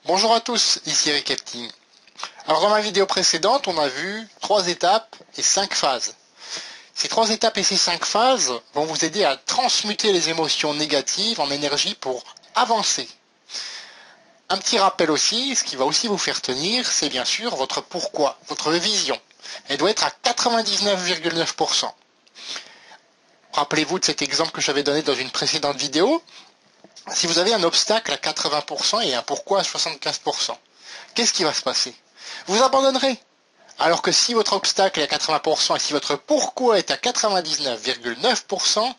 Bonjour à tous, ici Eric Epting. Alors dans ma vidéo précédente, on a vu 3 étapes et 5 phases. Ces 3 étapes et ces 5 phases vont vous aider à transmuter les émotions négatives en énergie pour avancer. Un petit rappel aussi, ce qui va aussi vous faire tenir, c'est bien sûr votre pourquoi, votre vision. Elle doit être à 99,9%. Rappelez-vous de cet exemple que j'avais donné dans une précédente vidéo. Si vous avez un obstacle à 80% et un pourquoi à 75%, qu'est-ce qui va se passer? Vous abandonnerez. Alors que si votre obstacle est à 80% et si votre pourquoi est à 99,9%,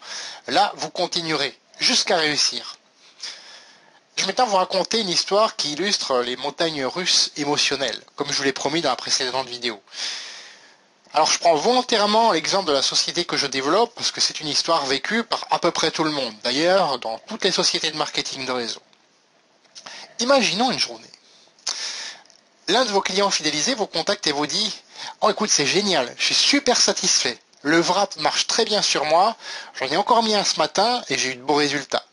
là, vous continuerez jusqu'à réussir. Je vais maintenant vous raconter une histoire qui illustre les montagnes russes émotionnelles, comme je vous l'ai promis dans la précédente vidéo. Alors je prends volontairement l'exemple de la société que je développe parce que c'est une histoire vécue par à peu près tout le monde, d'ailleurs dans toutes les sociétés de marketing de réseau. Imaginons une journée. L'un de vos clients fidélisés vous contacte et vous dit « Oh écoute, c'est génial, je suis super satisfait. Le wrap marche très bien sur moi, j'en ai encore mis un ce matin et j'ai eu de beaux résultats.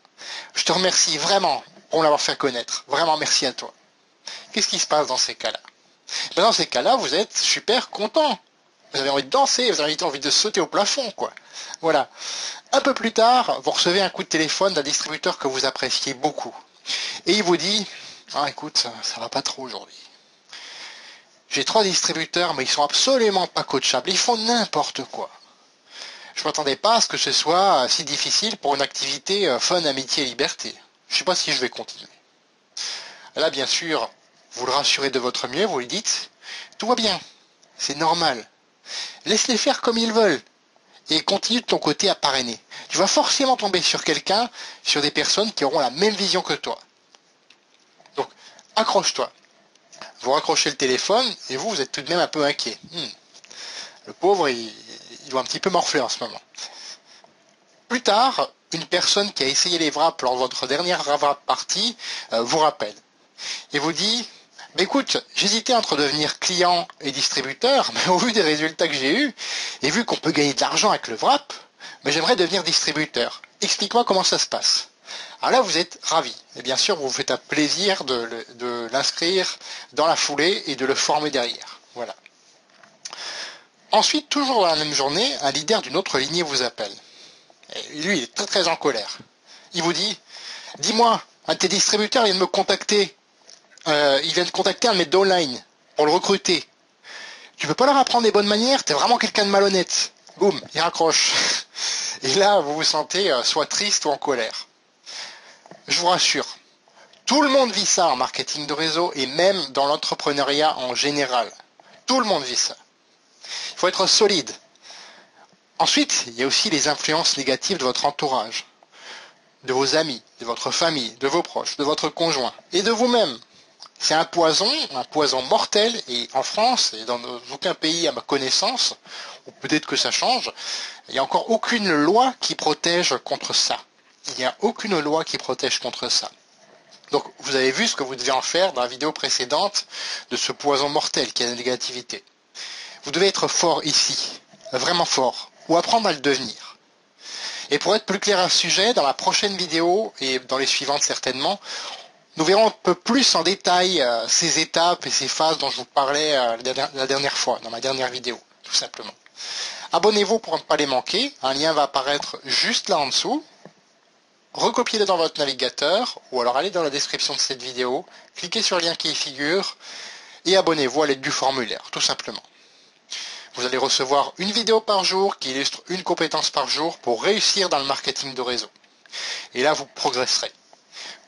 Je te remercie vraiment pour l'avoir fait connaître. Vraiment merci à toi. » Qu'est-ce qui se passe dans ces cas-là? Dans ces cas-là, vous êtes super content. Vous avez envie de danser, vous avez envie de sauter au plafond, quoi. Voilà. Un peu plus tard, vous recevez un coup de téléphone d'un distributeur que vous appréciez beaucoup. Et il vous dit « Ah écoute, ça va pas trop aujourd'hui. J'ai 3 distributeurs, mais ils sont absolument pas coachables. Ils font n'importe quoi. Je m'attendais pas à ce que ce soit si difficile pour une activité fun, amitié et liberté. Je sais pas si je vais continuer. » Là, bien sûr, vous le rassurez de votre mieux, vous lui dites « Tout va bien, c'est normal. Laisse-les faire comme ils veulent. Et continue de ton côté à parrainer. Tu vas forcément tomber sur quelqu'un, sur des personnes qui auront la même vision que toi. Donc, accroche-toi. » Vous raccrochez le téléphone et vous êtes tout de même un peu inquiet. Le pauvre, il doit un petit peu morfler en ce moment. Plus tard, une personne qui a essayé les wraps lors de votre dernière wrap partie vous rappelle et vous dit « Écoute, j'hésitais entre devenir client et distributeur, mais au vu des résultats que j'ai eus, et vu qu'on peut gagner de l'argent avec le wrap, mais j'aimerais devenir distributeur. Explique-moi comment ça se passe. » Alors là, vous êtes ravi. Et bien sûr, vous vous faites un plaisir de l'inscrire dans la foulée et de le former derrière. Voilà. Ensuite, toujours dans la même journée, un leader d'une autre lignée vous appelle. Et lui, il est très très en colère. Il vous dit « Dis-moi, un de tes distributeurs vient de me contacter. Il vient de contacter un de mes downline pour le recruter. Tu peux pas leur apprendre des bonnes manières? T'es vraiment quelqu'un de malhonnête. » Boum, il raccroche. Et là, vous vous sentez soit triste ou en colère. Je vous rassure, tout le monde vit ça en marketing de réseau et même dans l'entrepreneuriat en général. Tout le monde vit ça. Il faut être solide. Ensuite, il y a aussi les influences négatives de votre entourage, de vos amis, de votre famille, de vos proches, de votre conjoint et de vous-même. C'est un poison mortel, et en France et dans aucun pays à ma connaissance, ou peut-être que ça change, il n'y a encore aucune loi qui protège contre ça. Il n'y a aucune loi qui protège contre ça. Donc vous avez vu ce que vous devez en faire dans la vidéo précédente de ce poison mortel qui est la négativité. Vous devez être fort ici, vraiment fort, ou apprendre à le devenir. Et pour être plus clair à ce sujet, dans la prochaine vidéo, et dans les suivantes certainement, nous verrons un peu plus en détail ces étapes et ces phases dont je vous parlais la dernière fois, dans ma dernière vidéo, tout simplement. Abonnez-vous pour ne pas les manquer, un lien va apparaître juste là en dessous. Recopiez-le dans votre navigateur, ou alors allez dans la description de cette vidéo, cliquez sur le lien qui y figure, et abonnez-vous à l'aide du formulaire, tout simplement. Vous allez recevoir une vidéo par jour qui illustre une compétence par jour pour réussir dans le marketing de réseau. Et là, vous progresserez.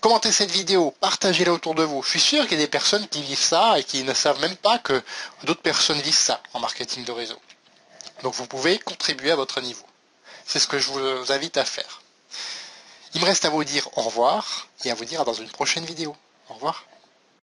Commentez cette vidéo, partagez-la autour de vous. Je suis sûr qu'il y a des personnes qui vivent ça et qui ne savent même pas que d'autres personnes vivent ça en marketing de réseau. Donc vous pouvez contribuer à votre niveau. C'est ce que je vous invite à faire. Il me reste à vous dire au revoir et à vous dire à dans une prochaine vidéo. Au revoir.